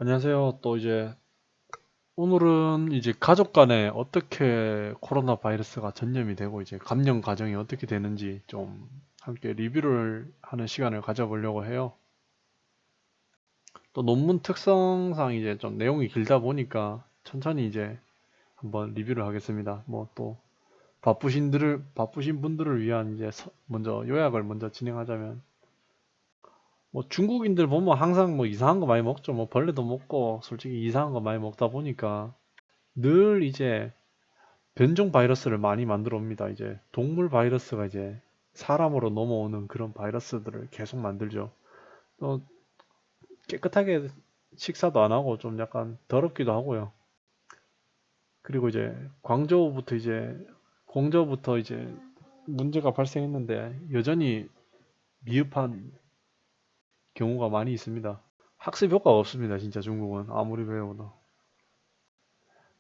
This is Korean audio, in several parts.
안녕하세요. 또 이제 오늘은 이제 가족 간에 어떻게 코로나 바이러스가 전염이 되고 이제 감염 과정이 어떻게 되는지 좀 함께 리뷰를 하는 시간을 가져보려고 해요. 또 논문 특성상 이제 좀 내용이 길다 보니까 천천히 이제 한번 리뷰를 하겠습니다. 뭐 또 바쁘신 분들을 위한 이제 먼저 요약을 먼저 진행하자면 뭐 중국인들 보면 항상 뭐 이상한 거 많이 먹죠. 뭐 벌레도 먹고 솔직히 이상한 거 많이 먹다 보니까 늘 이제 변종 바이러스를 많이 만들어 옵니다. 이제 동물 바이러스가 이제 사람으로 넘어오는 그런 바이러스들을 계속 만들죠. 또 깨끗하게 식사도 안 하고 좀 약간 더럽기도 하고요. 그리고 이제 광저우부터 이제 문제가 발생했는데 여전히 미흡한 경우가 많이 있습니다. 학습 효과가 없습니다. 진짜 중국은 아무리 배워도.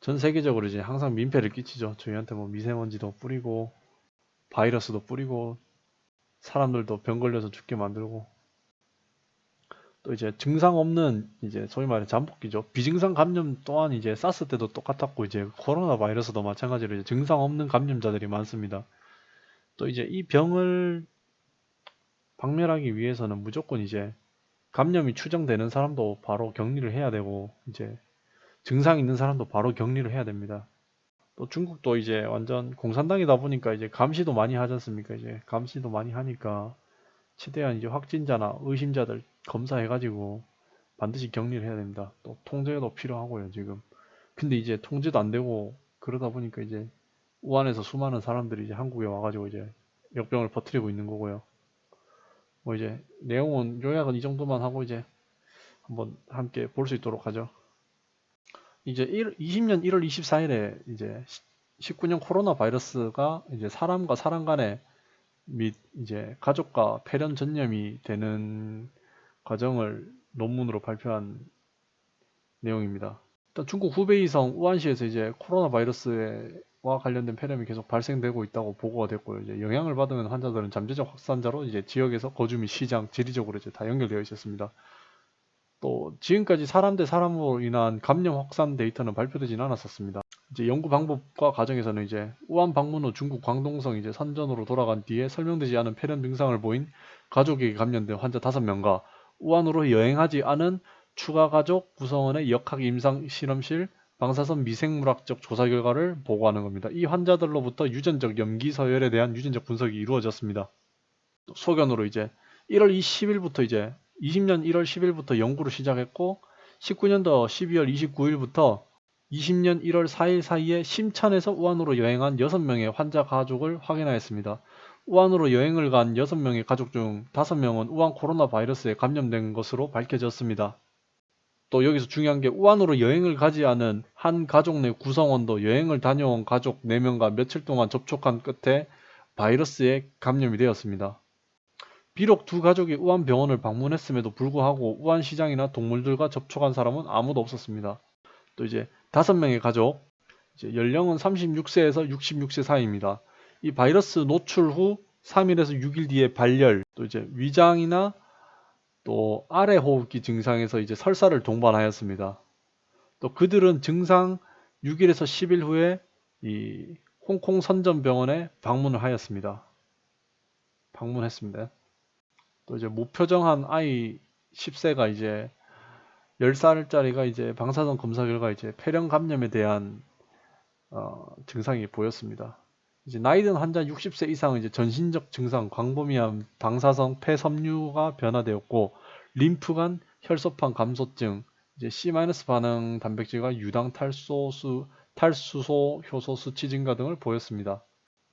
전 세계적으로 이제 항상 민폐를 끼치죠. 저희한테 뭐 미세먼지도 뿌리고 바이러스도 뿌리고 사람들도 병 걸려서 죽게 만들고 또 이제 증상 없는 이제 소위 말해 잠복기죠. 비증상 감염 또한 이제 사스 때도 똑같았고 이제 코로나 바이러스도 마찬가지로 이제 증상 없는 감염자들이 많습니다. 또 이제 이 병을 박멸하기 위해서는 무조건 이제 감염이 추정되는 사람도 바로 격리를 해야 되고 이제 증상 있는 사람도 바로 격리를 해야 됩니다. 또 중국도 이제 완전 공산당이다 보니까 이제 감시도 많이 하지 않습니까? 이제 감시도 많이 하니까 최대한 이제 확진자나 의심자들 검사해가지고 반드시 격리를 해야 됩니다. 또 통제도 필요하고요, 지금. 근데 이제 통제도 안 되고 그러다 보니까 이제 우한에서 수많은 사람들이 이제 한국에 와가지고 이제 역병을 퍼뜨리고 있는 거고요. 뭐 이제 내용은 요약은 이 정도만 하고 이제 한번 함께 볼 수 있도록 하죠. 이제 20년 1월 24일에 이제 19년 코로나 바이러스가 이제 사람과 사람 간에 및 이제 가족과 폐렴 전염이 되는 과정을 논문으로 발표한 내용입니다. 일단 중국 후베이성 우한시에서 이제 코로나 바이러스와 관련된 폐렴이 계속 발생되고 있다고 보고가 됐고요. 이제 영향을 받은 환자들은 잠재적 확산자로 이제 지역에서 거주 및 시장, 지리적으로 이제 다 연결되어 있었습니다. 또 지금까지 사람 대 사람으로 인한 감염 확산 데이터는 발표되진 않았었습니다. 이제 연구 방법과 과정에서는 이제 우한 방문 후 중국 광동성 이제 선전으로 돌아간 뒤에 설명되지 않은 폐렴 증상을 보인 가족에게 감염된 환자 5명과 우한으로 여행하지 않은 추가 가족 구성원의 역학 임상 실험실 방사선 미생물학적 조사 결과를 보고하는 겁니다. 이 환자들로부터 유전적 염기 서열에 대한 유전적 분석이 이루어졌습니다. 소견으로 이제 1월 10일부터 이제 20년 1월 10일부터 연구를 시작했고 19년도 12월 29일부터 20년 1월 4일 사이에 심천에서 우한으로 여행한 6명의 환자 가족을 확인하였습니다. 우한으로 여행을 간 6명의 가족 중 5명은 우한 코로나 바이러스에 감염된 것으로 밝혀졌습니다. 또 여기서 중요한 게 우한으로 여행을 가지 않은 한 가족 내 구성원도 여행을 다녀온 가족 4명과 며칠 동안 접촉한 끝에 바이러스에 감염이 되었습니다. 비록 두 가족이 우한 병원을 방문했음에도 불구하고 우한 시장이나 동물들과 접촉한 사람은 아무도 없었습니다. 또 이제 5명의 가족, 이제 연령은 36세에서 66세 사이입니다. 이 바이러스 노출 후 3일에서 6일 뒤에 발열, 또 이제 위장이나 또 아래 호흡기 증상에서 이제 설사를 동반하였습니다. 또 그들은 증상 6일에서 10일 후에 이 홍콩 선전병원에 방문했습니다. 또 이제 무표정한 아이 10세가 이제 10살짜리가 이제 방사선 검사 결과 이제 폐렴 감염에 대한 증상이 보였습니다. 이제 나이 든 환자 60세 이상은 이제 전신적 증상, 광범위한 방사선 폐섬유가 변화되었고 림프관 혈소판 감소증, 이제 C- 반응 단백질과 유당 탈수소 효소 수치 증가 등을 보였습니다.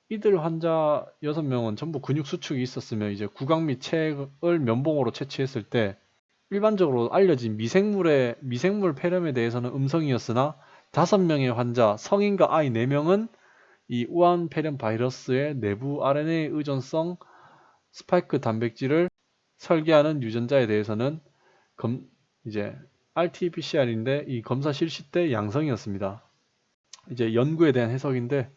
이들 환자 6명은 전부 근육 수축이 있었으며 이제 구강 및 체액을 면봉으로 채취했을 때 일반적으로 알려진 미생물 폐렴에 대해서는 음성이었으나 5명의 환자, 성인과 아이 4명은 이 우한 폐렴 바이러스의 내부 RNA 의존성 스파이크 단백질을 설계하는 유전자에 대해서는 이제 RT-PCR인데 이 검사 실시 때 양성이었습니다. 이제 연구에 대한 해석인데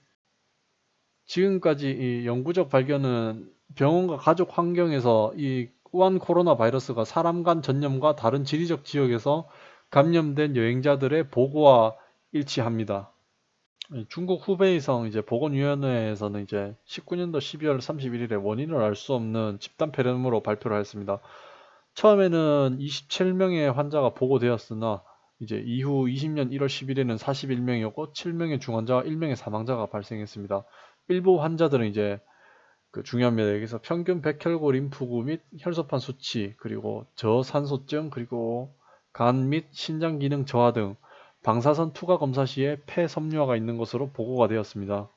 지금까지 이 영구적 발견은 병원과 가족 환경에서 이 우한 코로나 바이러스가 사람 간 전염과 다른 지리적 지역에서 감염된 여행자들의 보고와 일치합니다. 중국 후베이성 이제 보건위원회에서는 이제 19년도 12월 31일에 원인을 알 수 없는 집단 폐렴으로 발표를 하였습니다. 처음에는 27명의 환자가 보고되었으나 이제 이후 20년 1월 10일에는 41명이었고 7명의 중환자와 1명의 사망자가 발생했습니다. 일부 환자들은 이제 중요합니다. 여기서 평균 백혈구 림프구 및 혈소판 수치, 그리고 저산소증, 그리고 간 및 신장 기능 저하 등 방사선 투과 검사 시에 폐 섬유화가 있는 것으로 보고가 되었습니다.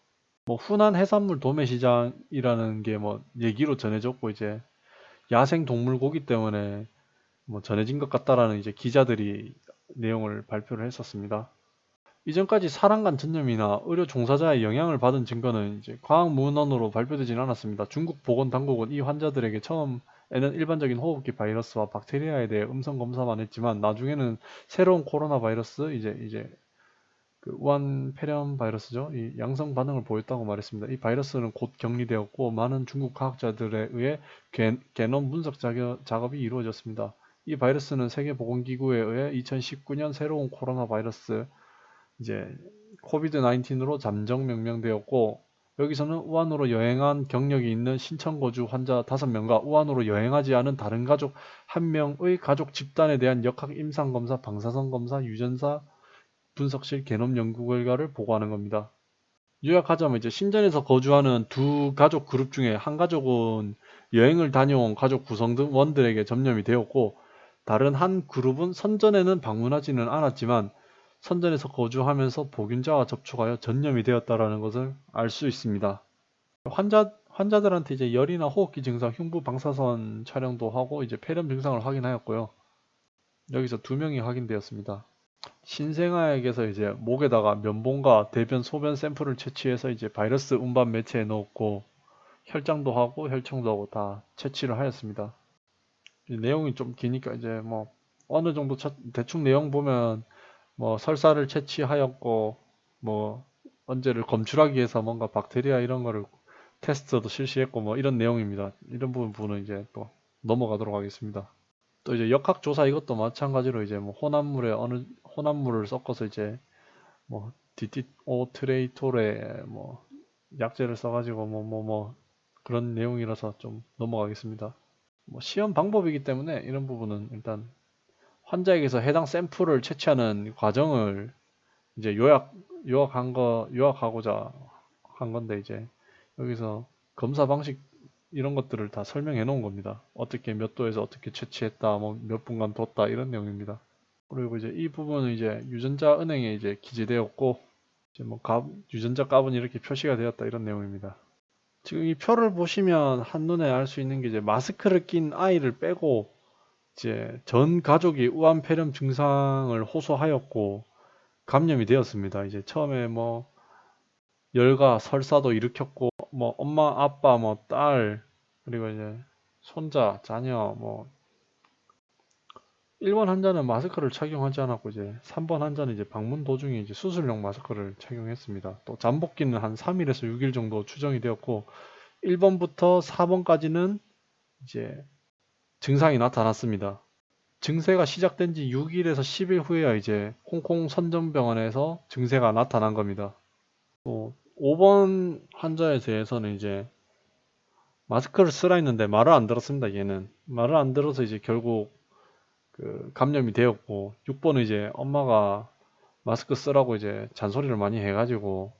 후난 해산물 도매 시장이라는 게 얘기로 전해졌고 이제 야생 동물 고기 때문에 전해진 것 같다라는 이제 기자들이 내용을 발표를 했었습니다. 이전까지 사람간 전염이나 의료 종사자의 영향을 받은 증거는 이제 과학문헌으로 발표되진 않았습니다. 중국 보건당국은 이 환자들에게 처음에는 일반적인 호흡기 바이러스와 박테리아에 대해 음성 검사만 했지만 나중에는 새로운 코로나 바이러스 이제 우한 폐렴 바이러스죠. 이 양성 반응을 보였다고 말했습니다. 이 바이러스는 곧 격리되었고 많은 중국 과학자들에 의해 게놈 분석 작업이 이루어졌습니다. 이 바이러스는 세계보건기구에 의해 2019년 새로운 코로나 바이러스 이제 코비드-19으로 잠정 명명되었고 여기서는 우한으로 여행한 경력이 있는 신천거주 환자 5명과 우한으로 여행하지 않은 다른 가족 1명의 가족 집단에 대한 역학 임상검사, 방사선 검사, 유전자 분석실 게놈 연구 결과를 보고하는 겁니다. 요약하자면 이제 신전에서 거주하는 두 가족 그룹 중에 한 가족은 여행을 다녀온 가족 구성원들에게 전염이 되었고 다른 한 그룹은 선전에는 방문하지는 않았지만 선전에서 거주하면서 보균자와 접촉하여 전염이 되었다라는 것을 알 수 있습니다. 환자들한테 이제 열이나 호흡기 증상, 흉부 방사선 촬영도 하고 이제 폐렴 증상을 확인하였고요. 여기서 2명이 확인되었습니다. 신생아에게서 이제 목에다가 면봉과 대변, 소변 샘플을 채취해서 이제 바이러스 운반 매체에 넣었고 혈장도 하고 혈청도 하고 다 채취를 하였습니다. 내용이 좀 기니까 이제 어느 정도 대충 내용 보면 설사를 채취하였고 언제를 검출하기 위해서 뭔가 박테리아 이런 거를 테스트도 실시했고 이런 내용입니다. 이런 부분은 이제 또 넘어가도록 하겠습니다. 또 이제 역학조사 이것도 마찬가지로 이제 혼합물을 섞어서 이제 DTO 트레이톨에 약재를 써가지고 그런 내용이라서 좀 넘어가겠습니다. 시험 방법이기 때문에 이런 부분은 일단 환자에게서 해당 샘플을 채취하는 과정을 이제 요약하고자 한 건데 이제 여기서 검사 방식 이런 것들을 다 설명해 놓은 겁니다. 어떻게 몇 도에서 어떻게 채취했다, 몇 분간 뒀다 이런 내용입니다. 그리고 이제 이 부분은 이제 유전자 은행에 이제 기재되었고 이제 유전자 값은 이렇게 표시가 되었다 이런 내용입니다. 지금 이 표를 보시면 한눈에 알 수 있는 게 이제 마스크를 낀 아이를 빼고 이제 전 가족이 우한 폐렴 증상을 호소하였고 감염이 되었습니다. 이제 처음에 열과 설사도 일으켰고 엄마, 아빠, 딸 그리고 이제 손자, 자녀 1번 환자는 마스크를 착용하지 않았고 이제 3번 환자는 이제 방문 도중에 이제 수술용 마스크를 착용했습니다. 또 잠복기는 한 3일에서 6일 정도 추정이 되었고 1번부터 4번까지는 이제 증상이 나타났습니다. 증세가 시작된 지 6일에서 10일 후에야 이제 홍콩 선전병원에서 증세가 나타난 겁니다. 또 5번 환자에 대해서는 이제 마스크를 쓰라 했는데 말을 안 들었습니다. 얘는 말을 안 들어서 이제 결국 감염이 되었고 6번은 이제 엄마가 마스크 쓰라고 이제 잔소리를 많이 해가지고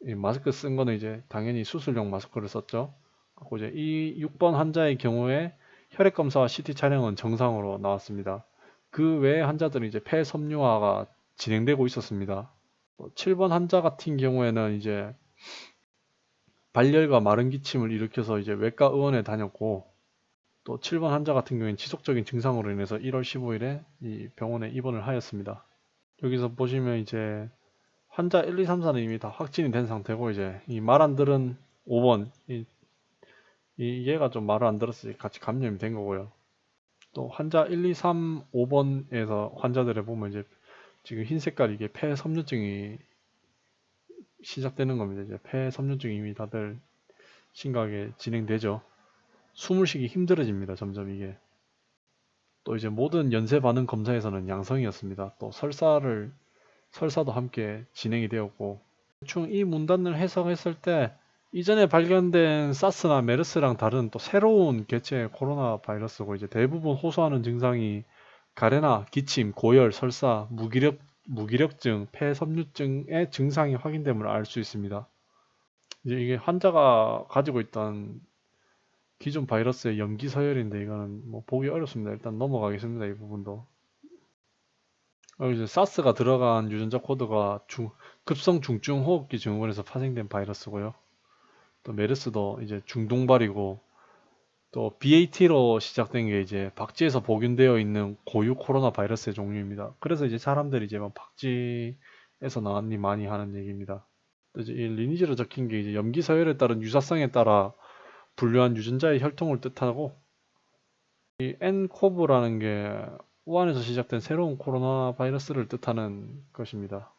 이 마스크 쓴 거는 이제 당연히 수술용 마스크를 썼죠. 그리고 이제 이 6번 환자의 경우에 혈액 검사와 CT 촬영은 정상으로 나왔습니다. 그 외의 환자들은 이제 폐 섬유화가 진행되고 있었습니다. 7번 환자 같은 경우에는 이제 발열과 마른 기침을 일으켜서 이제 외과 의원에 다녔고 또 7번 환자 같은 경우에는 지속적인 증상으로 인해서 1월 15일에 이 병원에 입원을 하였습니다. 여기서 보시면 이제 환자 1, 2, 3, 4는 이미 다 확진이 된 상태고 이제 이 말 안 들은 5번 얘가 좀 말을 안 들었을 때 같이 감염이 된 거고요. 또 환자 1, 2, 3, 5번에서 환자들을 보면 이제 지금 흰 색깔 이게 폐섬유증이 시작되는 겁니다. 이제 폐섬유증이 이미 다들 심각하게 진행되죠. 숨을 쉬기 힘들어집니다. 점점 이게. 또 이제 모든 연쇄 반응 검사에서는 양성이었습니다. 또 설사도 함께 진행이 되었고, 대충 이 문단을 해석했을 때 이전에 발견된 사스나 메르스랑 다른 또 새로운 개체의 코로나 바이러스고, 이제 대부분 호소하는 증상이 가래나 기침, 고열, 설사, 무기력증, 폐섬유증의 증상이 확인됨을 알 수 있습니다. 이제 이게 환자가 가지고 있던 기존 바이러스의 염기 서열인데, 이거는 뭐 보기 어렵습니다. 일단 넘어가겠습니다. 이 부분도. 이제 사스가 들어간 유전자 코드가 급성 중증 호흡기 증후군에서 파생된 바이러스고요. 또 메르스도 이제 중동발이고, 또 BAT로 시작된 게 이제 박쥐에서 복균되어 있는 고유 코로나 바이러스의 종류입니다. 그래서 이제 사람들이 이제 막 박쥐에서 나왔니 많이 하는 얘기입니다. 또 이제 이 리니지로 적힌 게 이제 염기 서열에 따른 유사성에 따라 분류한 유전자의 혈통을 뜻하고, 이 nCoV라는 게 우한에서 시작된 새로운 코로나 바이러스를 뜻하는 것입니다.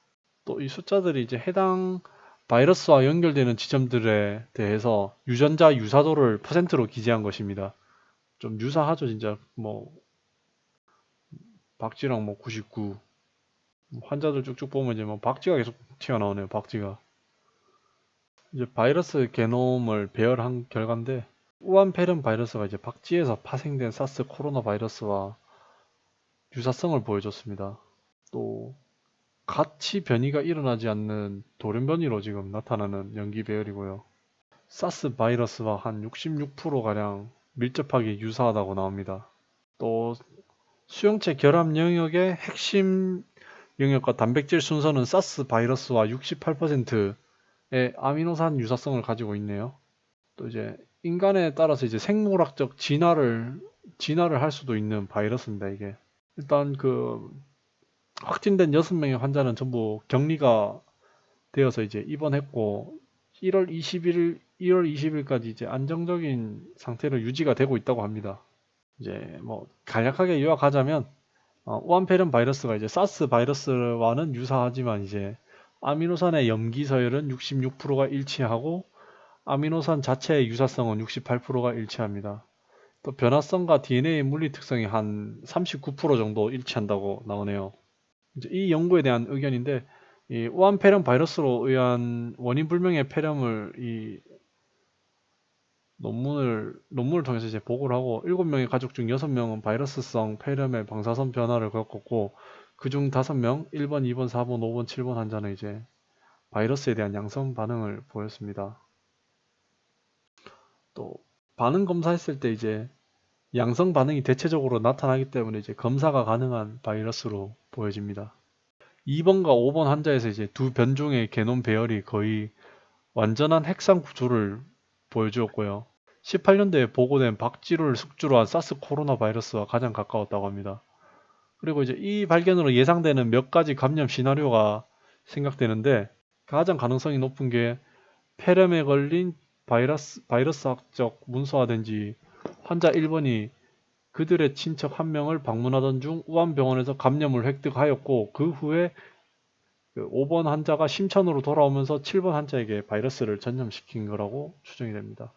또 이 숫자들이 이제 해당 바이러스와 연결되는 지점들에 대해서 유전자 유사도를 퍼센트로 기재한 것입니다. 좀 유사하죠, 진짜. 뭐 박쥐랑 뭐 99, 환자들 쭉쭉 보면 이제 뭐 박쥐가 계속 튀어나오네요. 박쥐가. 이제 바이러스 게놈을 배열한 결과인데, 우한폐렴 바이러스가 이제 박쥐에서 파생된 사스 코로나 바이러스와 유사성을 보여줬습니다. 또 같이 변이가 일어나지 않는 돌연변이로 지금 나타나는 연기 배열이고요. 사스 바이러스와 한 66%가량 밀접하게 유사하다고 나옵니다. 또 수용체 결합 영역의 핵심 영역과 단백질 순서는 사스 바이러스와 68%의 아미노산 유사성을 가지고 있네요. 또 이제 인간에 따라서 이제 생물학적 진화를 할 수도 있는 바이러스입니다, 이게. 일단 그 확진된 6명의 환자는 전부 격리가 되어서 이제 입원했고, 1월 20일까지 이제 안정적인 상태로 유지가 되고 있다고 합니다. 이제 뭐 간략하게 요약하자면, 우한폐렴 바이러스가 이제 사스 바이러스와는 유사하지만 이제 아미노산의 염기 서열은 66%가 일치하고 아미노산 자체의 유사성은 68%가 일치합니다. 또 변화성과 DNA 물리 특성이 한 39% 정도 일치한다고 나오네요. 이제 이 연구에 대한 의견인데, 이 우한폐렴 바이러스로 의한 원인 불명의 폐렴을 이 논문을 통해서 이제 보고를 하고, 7명의 가족 중 6명은 바이러스성 폐렴의 방사선 변화를 겪었고, 그중 5명, 1번, 2번, 4번, 5번, 7번 환자는 이제 바이러스에 대한 양성 반응을 보였습니다. 또 반응 검사했을 때 이제 양성 반응이 대체적으로 나타나기 때문에 이제 검사가 가능한 바이러스로 보여집니다. 2번과 5번 환자에서 이제 두 변종의 게놈 배열이 거의 완전한 핵상 구조를 보여주었고요. 18년도에 보고된 박쥐를 숙주로 한 사스 코로나 바이러스와 가장 가까웠다고 합니다. 그리고 이제 이 발견으로 예상되는 몇 가지 감염 시나리오가 생각되는데, 가장 가능성이 높은 게 폐렴에 걸린 바이러스학적 문서화된 지 환자 1번이 그들의 친척 한 명을 방문하던 중 우한병원에서 감염을 획득하였고, 그 후에 5번 환자가 심천으로 돌아오면서 7번 환자에게 바이러스를 전염시킨 거라고 추정이 됩니다.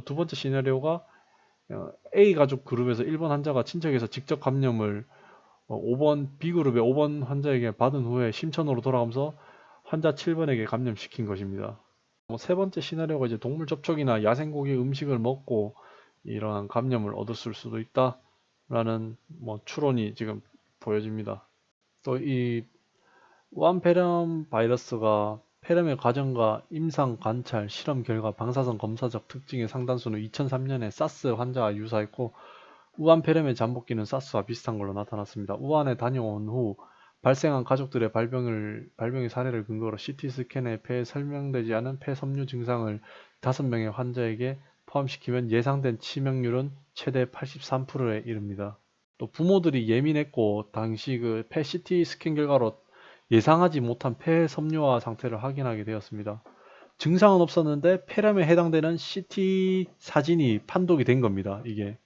두 번째 시나리오가 A 가족 그룹에서 1번 환자가 친척에서 직접 감염을 5번 B그룹의 5번 환자에게 받은 후에 심천으로 돌아가면서 환자 7번에게 감염시킨 것입니다. 세 번째 시나리오가 이제 동물 접촉이나 야생고기 음식을 먹고 이러한 감염을 얻었을 수도 있다라는 추론이 지금 보여집니다. 또 이 우한폐렴 바이러스가 폐렴의 과정과 임상 관찰, 실험 결과, 방사선 검사적 특징의 상당수는 2003년에 사스 환자와 유사했고, 우한폐렴의 잠복기는 사스와 비슷한 걸로 나타났습니다. 우한에 다녀온 후 발생한 가족들의 발병의 사례를 근거로 CT스캔에 폐에 설명되지 않은 폐섬유 증상을 5명의 환자에게 포함시키면 예상된 치명률은 최대 83%에 이릅니다. 또 부모들이 예민했고 당시 그 폐 CT 스캔 결과로 예상하지 못한 폐 섬유화 상태를 확인하게 되었습니다. 증상은 없었는데 폐렴에 해당되는 CT 사진이 판독이 된 겁니다. 이게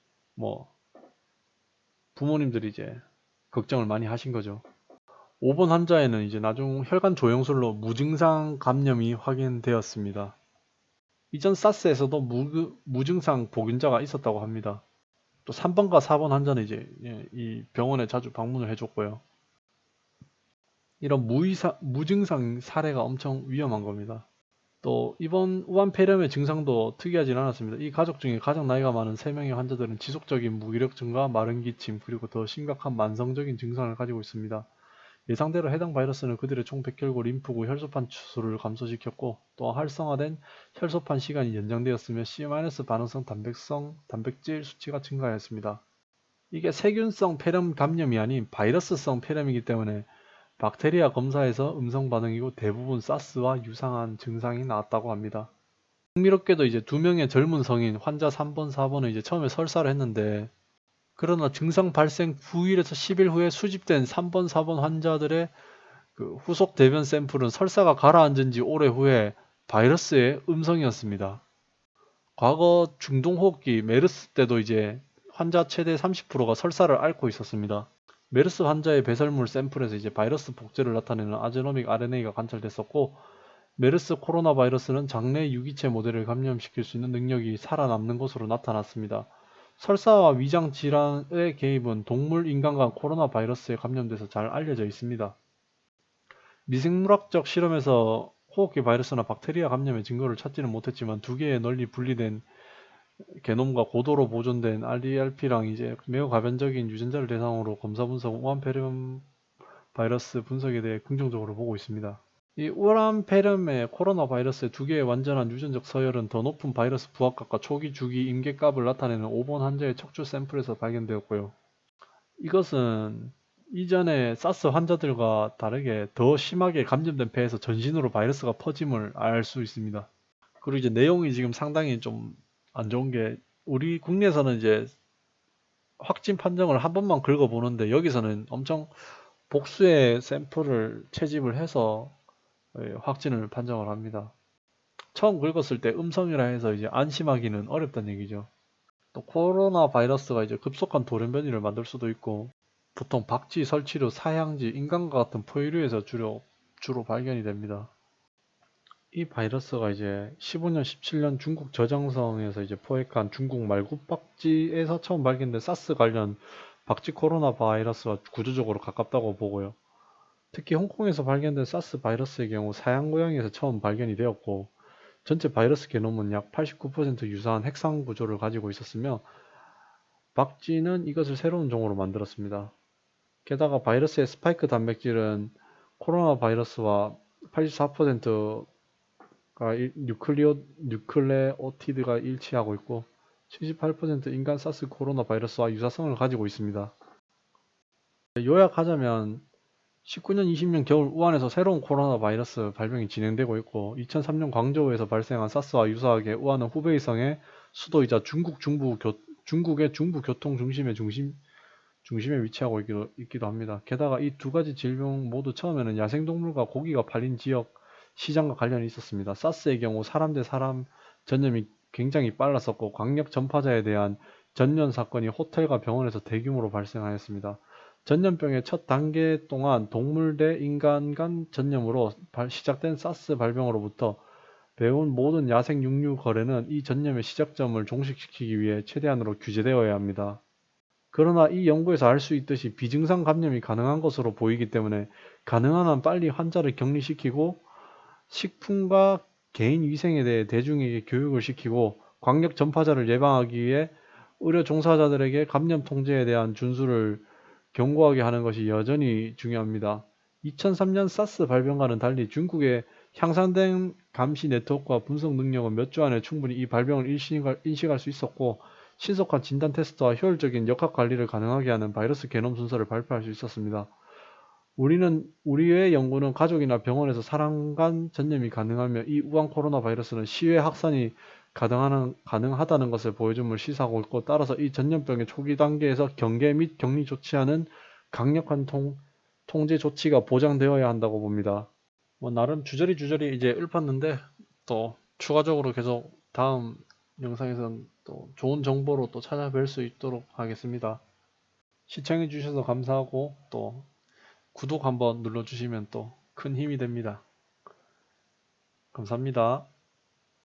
부모님들이 이제 걱정을 많이 하신 거죠. 5번 환자에는 이제 나중 혈관 조영술로 무증상 감염이 확인되었습니다. 이전 사스에서도 무증상 복균자가 있었다고 합니다. 또 3번과 4번 환자는 이제 이 병원에 자주 방문을 해줬고요. 이런 무증상 사례가 엄청 위험한 겁니다. 또 이번 우한폐렴의 증상도 특이하진 않았습니다. 이 가족 중에 가장 나이가 많은 3명의 환자들은 지속적인 무기력 증가, 마른 기침, 그리고 더 심각한 만성적인 증상을 가지고 있습니다. 예상대로 해당 바이러스는 그들의 총 백혈구, 림프구, 혈소판 수를 감소시켰고 또 활성화된 혈소판 시간이 연장되었으며 C- 반응성 단백질 수치가 증가하였습니다. 이게 세균성 폐렴 감염이 아닌 바이러스성 폐렴이기 때문에 박테리아 검사에서 음성 반응이고 대부분 사스와 유사한 증상이 나왔다고 합니다. 흥미롭게도 이제 2명의 젊은 성인 환자 3번, 4번은 이제 처음에 설사를 했는데 그러나 증상 발생 9일에서 10일 후에 수집된 3번, 4번 환자들의 그 후속 대변 샘플은 설사가 가라앉은 지 오래 후에 바이러스의 음성이었습니다. 과거 중동호흡기 메르스 때도 이제 환자 최대 30%가 설사를 앓고 있었습니다. 메르스 환자의 배설물 샘플에서 이제 바이러스 복제를 나타내는 아제노믹 RNA가 관찰됐었고 메르스 코로나 바이러스는 장내 유기체 모델을 감염시킬 수 있는 능력이 살아남는 것으로 나타났습니다. 설사와 위장 질환의 개입은 동물, 인간 간 코로나 바이러스에 감염돼서 잘 알려져 있습니다. 미생물학적 실험에서 호흡기 바이러스나 박테리아 감염의 증거를 찾지는 못했지만 두 개의 널리 분리된 게놈과 고도로 보존된 RDRP랑 이제 매우 가변적인 유전자를 대상으로 검사 분석 우한폐렴 바이러스 분석에 대해 긍정적으로 보고 있습니다. 이 우한폐렴의 코로나 바이러스의 두 개의 완전한 유전적 서열은 더 높은 바이러스 부합값과 초기 주기 임계값을 나타내는 5번 환자의 척추 샘플에서 발견되었고요. 이것은 이전에 사스 환자들과 다르게 더 심하게 감염된 폐에서 전신으로 바이러스가 퍼짐을 알 수 있습니다. 그리고 이제 내용이 지금 상당히 좀 안 좋은 게 우리 국내에서는 이제 확진 판정을 한 번만 긁어보는데 여기서는 엄청 복수의 샘플을 채집을 해서 확진을 판정을 합니다. 처음 긁었을 때 음성이라 해서 이제 안심하기는 어렵다는 얘기죠. 또 코로나 바이러스가 이제 급속한 돌연변이를 만들 수도 있고 보통 박쥐, 설치류, 사향쥐, 인간과 같은 포유류에서 주로 발견이 됩니다. 이 바이러스가 이제 15년, 17년 중국 저장성에서 이제 포획한 중국 말굽박쥐에서 처음 발견된 사스 관련 박쥐 코로나 바이러스와 구조적으로 가깝다고 보고요. 특히 홍콩에서 발견된 사스 바이러스의 경우 사양 고양이에서 처음 발견이 되었고 전체 바이러스 게놈은 약 89% 유사한 핵상 구조를 가지고 있었으며 박쥐는 이것을 새로운 종으로 만들었습니다. 게다가 바이러스의 스파이크 단백질은 코로나 바이러스와 84%가 뉴클레오티드가 일치하고 있고 78% 인간 사스 코로나 바이러스와 유사성을 가지고 있습니다. 요약하자면 19년 20년 겨울 우한에서 새로운 코로나 바이러스 발병이 진행되고 있고 2003년 광저우에서 발생한 사스와 유사하게 우한은 후베이성의 수도이자 중국의 중부 교통 중심에 위치하고 있기도 합니다. 게다가 이 두 가지 질병 모두 처음에는 야생동물과 고기가 팔린 지역 시장과 관련이 있었습니다. 사스의 경우 사람 대 사람 전염이 굉장히 빨랐었고 강력 전파자에 대한 전염 사건이 호텔과 병원에서 대규모로 발생하였습니다. 전염병의 첫 단계 동안 동물 대 인간 간 전염으로 시작된 사스 발병으로부터 배운 모든 야생 육류 거래는 이 전염의 시작점을 종식시키기 위해 최대한으로 규제되어야 합니다. 그러나 이 연구에서 알 수 있듯이 비증상 감염이 가능한 것으로 보이기 때문에 가능한 한 빨리 환자를 격리시키고 식품과 개인 위생에 대해 대중에게 교육을 시키고 광역 전파자를 예방하기 위해 의료 종사자들에게 감염 통제에 대한 준수를 경고하게 하는 것이 여전히 중요합니다. 2003년 사스 발병과는 달리 중국의 향상된 감시 네트워크와 분석 능력은 몇 주 안에 충분히 이 발병을 인식할 수 있었고 신속한 진단 테스트와 효율적인 역학 관리를 가능하게 하는 바이러스 게놈 순서를 발표할 수 있었습니다. 우리의 연구는 가족이나 병원에서 사람 간 전염이 가능하며 이 우한 코로나 바이러스는 시외 확산이 가능하다는 것을 보여줌을 시사하고 있고 따라서 이 전염병의 초기 단계에서 경계 및 격리 조치하는 강력한 통제 조치가 보장되어야 한다고 봅니다. 뭐 나름 주저리 이제 읊었는데 또 추가적으로 계속 다음 영상에서는 또 좋은 정보로 또 찾아뵐 수 있도록 하겠습니다. 시청해 주셔서 감사하고 또 구독 한번 눌러주시면 또 큰 힘이 됩니다. 감사합니다.